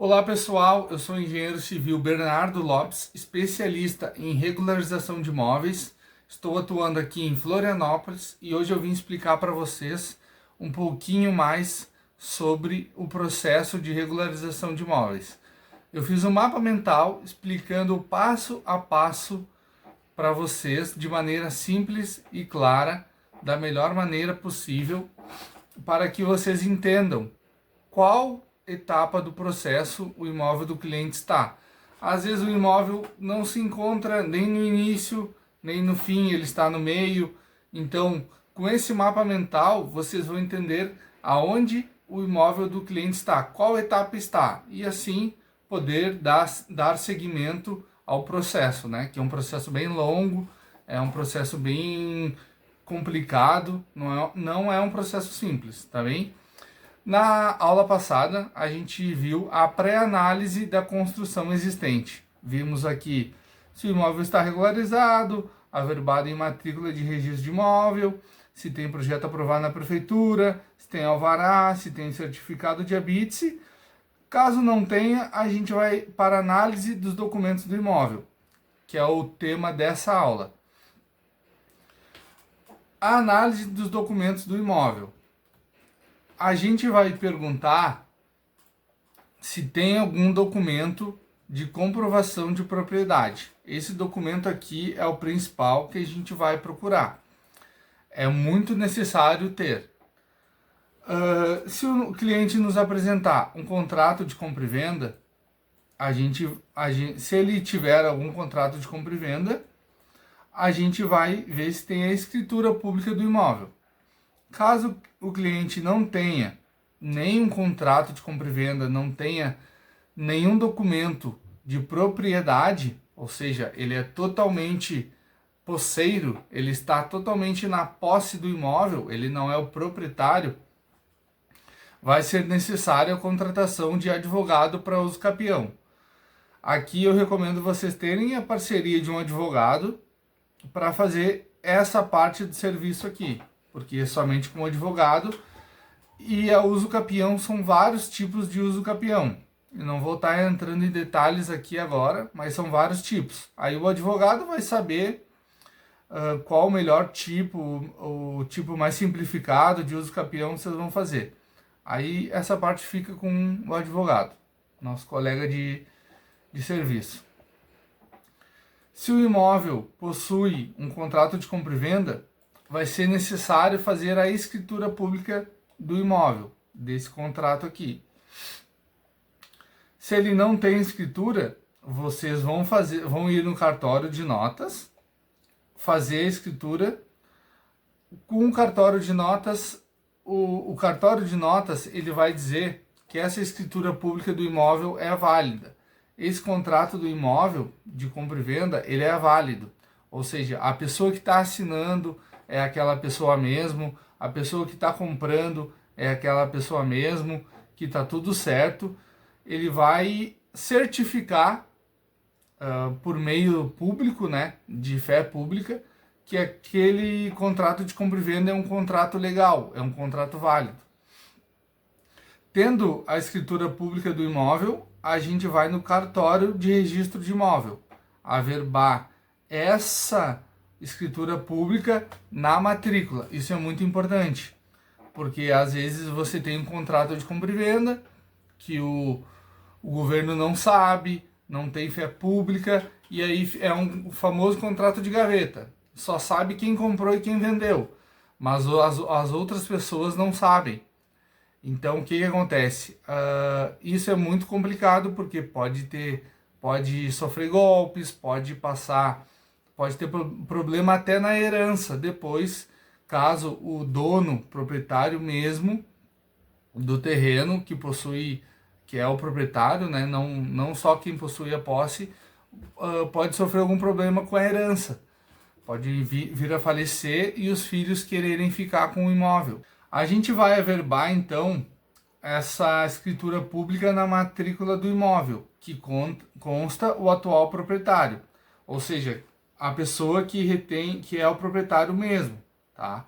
Olá pessoal, eu sou o engenheiro civil Bernardo Lopes, especialista em regularização de imóveis. Estou atuando aqui em Florianópolis e hoje eu vim explicar para vocês um pouquinho mais sobre o processo de regularização de imóveis. Eu fiz um mapa mental explicando o passo a passo para vocês de maneira simples e clara, da melhor maneira possível, para que vocês entendam qual etapa do processo o imóvel do cliente está. Às vezes o imóvel não se encontra nem no início, nem no fim, ele está no meio. Então, com esse mapa mental, vocês vão entender aonde o imóvel do cliente está, qual etapa está, e assim poder dar seguimento ao processo, né? Que é um processo bem longo, é um processo bem complicado, não é um processo simples, tá bem? Na aula passada, a gente viu a pré-análise da construção existente. Vimos aqui se o imóvel está regularizado, averbado em matrícula de registro de imóvel, se tem projeto aprovado na prefeitura, se tem alvará, se tem certificado de habite-se. Caso não tenha, a gente vai para a análise dos documentos do imóvel, que é o tema dessa aula. A análise dos documentos do imóvel. A gente vai perguntar se tem algum documento de comprovação de propriedade. Esse documento aqui é o principal que a gente vai procurar. É muito necessário ter. Se o cliente nos apresentar um contrato de compra e venda, se ele tiver algum contrato de compra e venda, a gente vai ver se tem a escritura pública do imóvel. Caso o cliente não tenha nenhum contrato de compra e venda, não tenha nenhum documento de propriedade, ou seja, ele é totalmente posseiro, ele está totalmente na posse do imóvel, ele não é o proprietário, vai ser necessária a contratação de advogado para uso capião. Aqui eu recomendo vocês terem a parceria de um advogado para fazer essa parte do serviço aqui, porque é somente com o advogado. E a uso capião são vários tipos de uso capião. Eu não vou estar entrando em detalhes aqui agora, mas são vários tipos. Aí o advogado vai saber qual o melhor tipo, o tipo mais simplificado de uso capião que vocês vão fazer. Aí essa parte fica com o advogado, nosso colega de serviço. Se o imóvel possui um contrato de compra e venda, vai ser necessário fazer a escritura pública do imóvel, desse contrato aqui. Se ele não tem escritura, vocês vão ir no cartório de notas, fazer a escritura. Com o cartório de notas, o cartório de notas ele vai dizer que essa escritura pública do imóvel é válida. Esse contrato do imóvel de compra e venda, ele é válido. Ou seja, a pessoa que está assinando é aquela pessoa mesmo, a pessoa que está comprando é aquela pessoa mesmo, que está tudo certo. Ele vai certificar por meio público, né, de fé pública, que aquele contrato de compra e venda é um contrato legal, é um contrato válido. Tendo a escritura pública do imóvel, a gente vai no cartório de registro de imóvel, averbar essa escritura pública na matrícula. Isso é muito importante, porque às vezes você tem um contrato de compra e venda que o governo não sabe, não tem fé pública, e aí é um famoso contrato de gaveta. Só sabe quem comprou e quem vendeu, mas as outras pessoas não sabem. Então o que acontece? Isso é muito complicado porque pode sofrer golpes, pode ter problema até na herança depois, caso o dono, proprietário mesmo do terreno que é o proprietário, né? Não só quem possui a posse, pode sofrer algum problema com a herança. Pode vir a falecer e os filhos quererem ficar com o imóvel. A gente vai averbar, então, essa escritura pública na matrícula do imóvel, que consta o atual proprietário. Ou seja, a pessoa que é o proprietário mesmo, tá?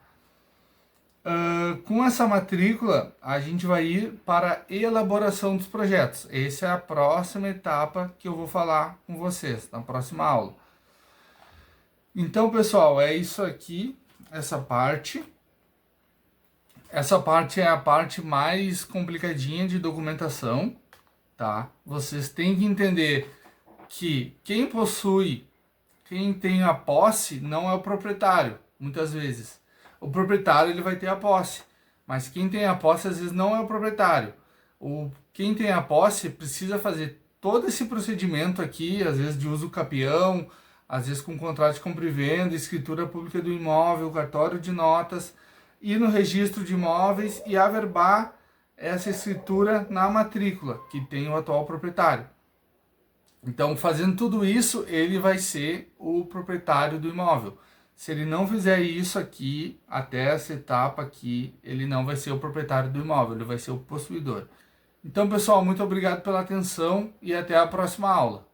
Com essa matrícula, a gente vai ir para a elaboração dos projetos. Essa é a próxima etapa que eu vou falar com vocês na próxima aula. Então, pessoal, é isso aqui, essa parte. Essa parte é a parte mais complicadinha de documentação, tá? Vocês têm que entender que quem tem a posse não é o proprietário, muitas vezes. O proprietário ele vai ter a posse, mas quem tem a posse às vezes não é o proprietário. Quem tem a posse precisa fazer todo esse procedimento aqui, às vezes de uso capião, às vezes com contrato de compra e venda, escritura pública do imóvel, cartório de notas, ir no registro de imóveis e averbar essa escritura na matrícula que tem o atual proprietário. Então, fazendo tudo isso, ele vai ser o proprietário do imóvel. Se ele não fizer isso aqui, até essa etapa aqui, ele não vai ser o proprietário do imóvel, ele vai ser o possuidor. Então, pessoal, muito obrigado pela atenção e até a próxima aula.